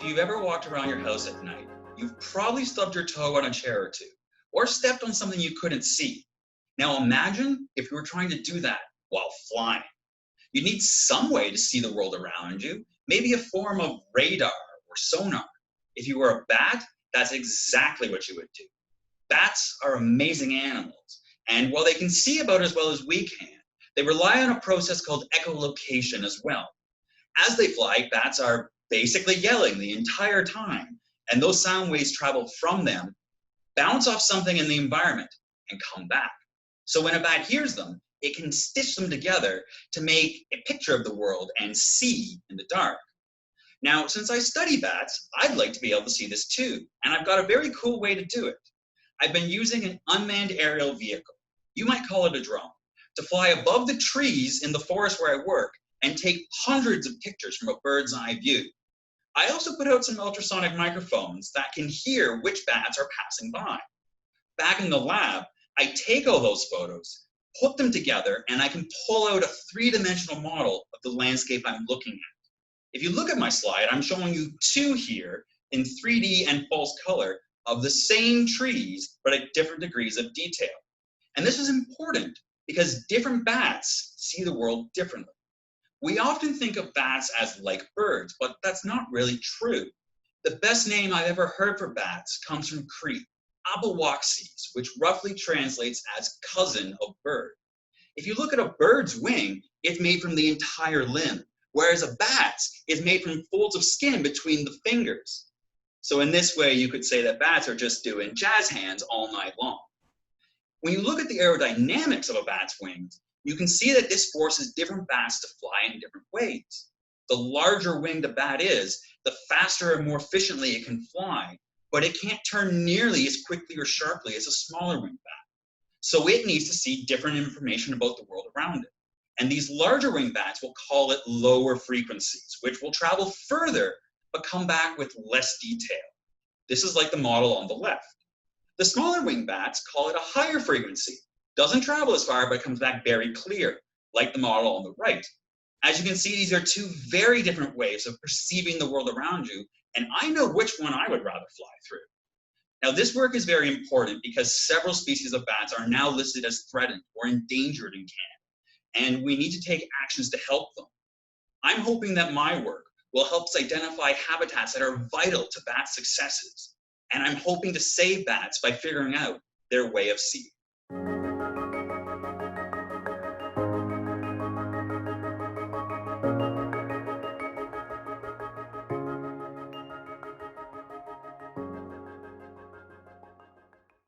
you've ever walked around your house at night, you've probably stubbed your toe on a chair or two, or stepped on something you couldn't see. Now imagine if you were trying to do that while flying. You need some way to see the world around you, maybe a form of radar or sonar. If you were a bat, that's exactly what you would do. Bats are amazing animals, and while they can see about as well as we can, they rely on a process called echolocation as well. As they fly, bats are basically yelling the entire time, and those sound waves travel from them, bounce off something in the environment, and come back. So when a bat hears them, it can stitch them together to make a picture of the world and see in the dark. Now, since I study bats, I'd like to be able to see this too, and I've got a very cool way to do it. I've been using an unmanned aerial vehicle, you might call it a drone, to fly above the trees in the forest where I work and take hundreds of pictures from a bird's eye view. I also put out some ultrasonic microphones that can hear which bats are passing by. Back in the lab, I take all those photos, put them together, and I can pull out a three-dimensional model of the landscape I'm looking at. If you look at my slide, I'm showing you two here in 3D and false color of the same trees, but at different degrees of detail. And this is important because different bats see the world differently. We often think of bats as like birds, but that's not really true. The best name I've ever heard for bats comes from Cree, abawaxes, which roughly translates as cousin of bird. If you look at a bird's wing, it's made from the entire limb, whereas a bat's is made from folds of skin between the fingers. So in this way, you could say that bats are just doing jazz hands all night long. When you look at the aerodynamics of a bat's wings, you can see that this forces different bats to fly in different ways. The larger winged a bat is, the faster and more efficiently it can fly, but it can't turn nearly as quickly or sharply as a smaller winged bat. So it needs to see different information about the world around it. And these larger winged bats will call it lower frequencies, which will travel further, but come back with less detail. This is like the model on the left. The smaller winged bats call it a higher frequency. Doesn't travel as far, but comes back very clear, like the model on the right. As you can see, these are two very different ways of perceiving the world around you, and I know which one I would rather fly through. Now, this work is very important because several species of bats are now listed as threatened or endangered in Canada, and we need to take actions to help them. I'm hoping that my work will help us identify habitats that are vital to bat successes, and I'm hoping to save bats by figuring out their way of seeing.